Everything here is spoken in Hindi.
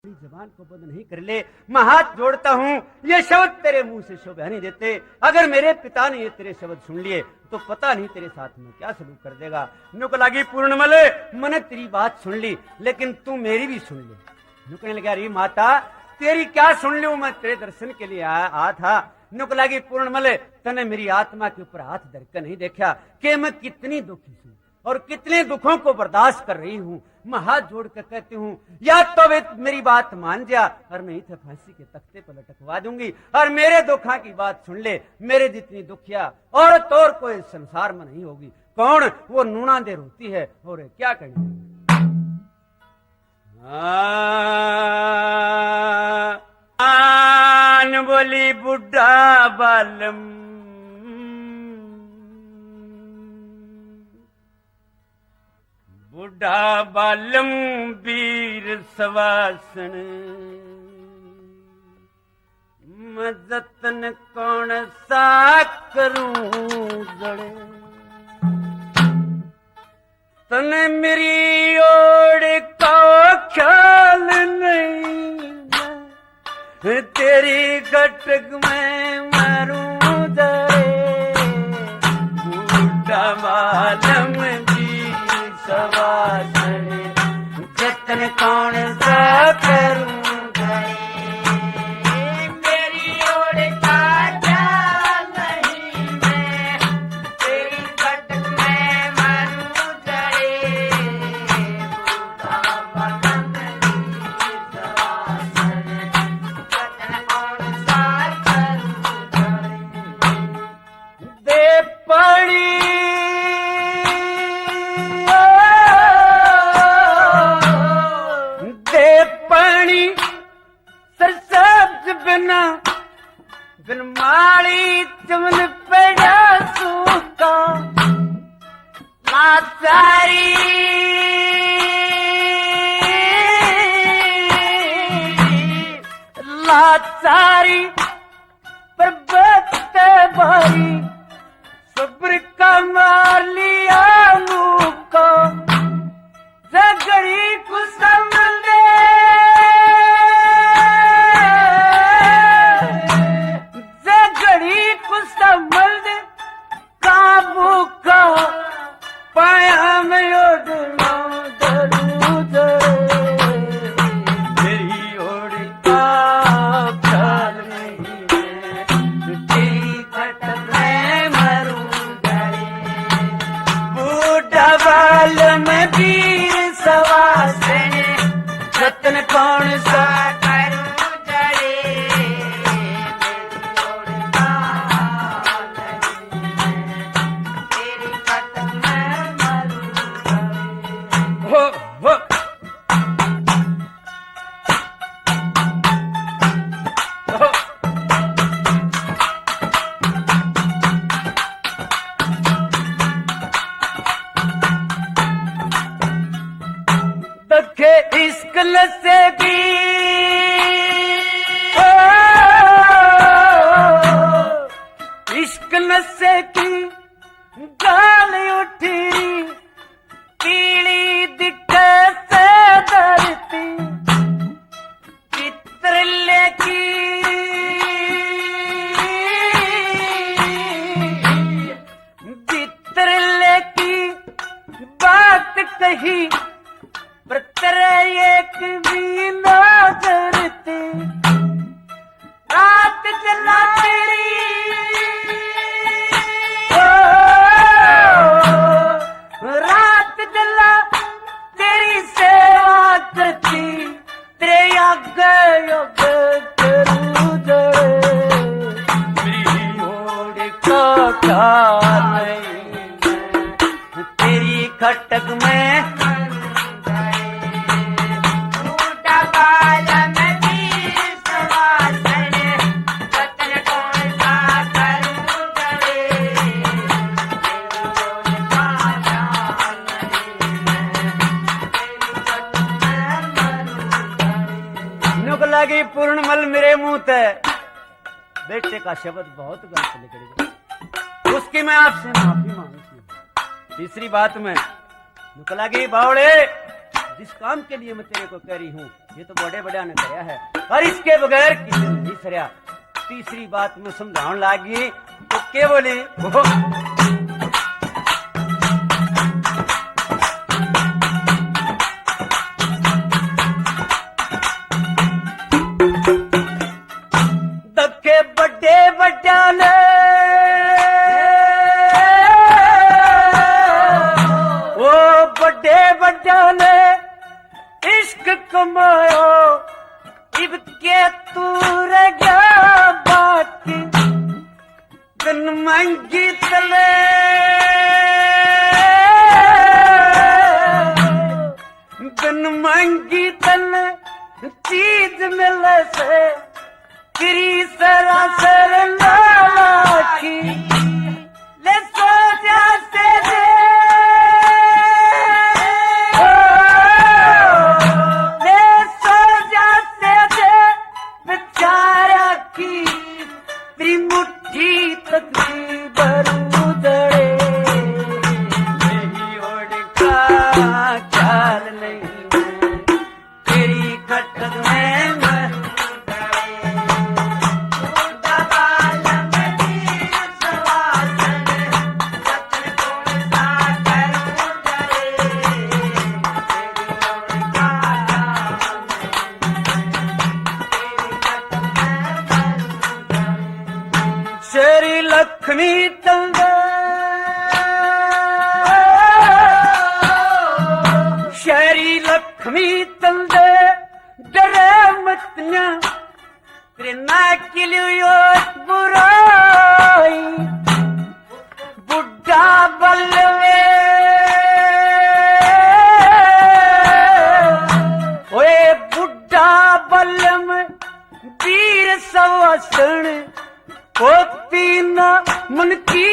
जबान को बंद नहीं कर ले, मैं हाथ जोड़ता हूँ, ये शब्द तेरे मुंह से शोभा नहीं देते। अगर मेरे पिता ने ये तेरे शब्द सुन लिए तो पता नहीं तेरे साथ में क्या सलूक कर देगा। नुक लगी पूर्णमल, मैंने तेरी बात सुन ली, लेकिन तू मेरी भी सुन ले। नुकने लगा, अरे माता तेरी क्या सुन लूं, मैं तेरे दर्शन के लिए आया था। नुक लगी पूर्णमल, तने मेरी आत्मा के ऊपर हाथ धरकर नहीं देखा कि मैं कितनी दुखी हूँ और कितने दुखों को बर्दाश्त कर रही हूँ। मैं हाथ जोड़कर कहती हूँ, या तो वे मेरी बात मान जा और मैं इसे फांसी के तख्ते पर लटकवा दूंगी और मेरे दुखा की बात सुन ले। मेरे जितनी दुखिया औरत और कोई संसार में नहीं होगी। कौन? वो नूना दे रोती है और क्या करेंगे। आन बोली बुढ़ा बालम, बुढ़ा बालम वीर सवासन, मैं जतन कौन सा करूं जड़े। तने मेरी ओर का ख्याल नहीं, तेरी गटक में मरूं जड़े। बुढ़ा बालम जतन कौन सा करूं गए, मेरी ओर का ख्याल नहीं, मैं तेरी गटक में मरूं जड़े। जतन कौन सा करूं गए। दे पड़ी बिन माड़ी चमन पड़ा सूखा लाचारी, लाचारी पर बत्ते भारी सब्र का मार लिया मुका। जगड़ी को संभल दे, संभल दे काबू का पाया में ओढ़ना जरूर। मेरी ओर का ख्याल नहीं है, तेरी खटक में मरूं गए। बूढ़ा बालम वीर सवासन, जतन कौन सा से भी इश्क नशे की गाल उठी, पीली दिखे से डरती चित्र लेकी। चित्र लेकी बात कही पर तेरे एक भी नजर थी। रात जला तेरी रात जला तेरी सेवा करती, तेरे आगे करूं जड़े। मेरी ओर का ख्याल नहीं, तेरी खटक में लगी पूर्णमल मेरे मुंह ते बेटे का शब्द बहुत गलत निकल गया, उसकी मैं आपसे माफी मांगती हूँ। तीसरी बात में नुक लगी बावड़े, जिस काम के लिए मैं तेरे को कह रही हूँ ये तो बड़े बड़ा ने कराया है और इसके बगैर किसी ने नहीं सरया। तीसरी बात में समझाने लागी तो के बोली दखे बड़े बड़ा ने वो बड़े बड़ा ने इश्क कमायो इब के तू रह गया बाकी गन मांगी तले गन मांगी तले चीज मिले से तेरी सरासर लाखी ले सो जाते दे शेरी लक्ष्मी तंग शेरी लक्ष्मी तंग डरे मतन्या तेरे ना किलियो बुराई बुढ़ा बलवे ओए बुढ़ा बलम वीर सवासण ओ पीना मन की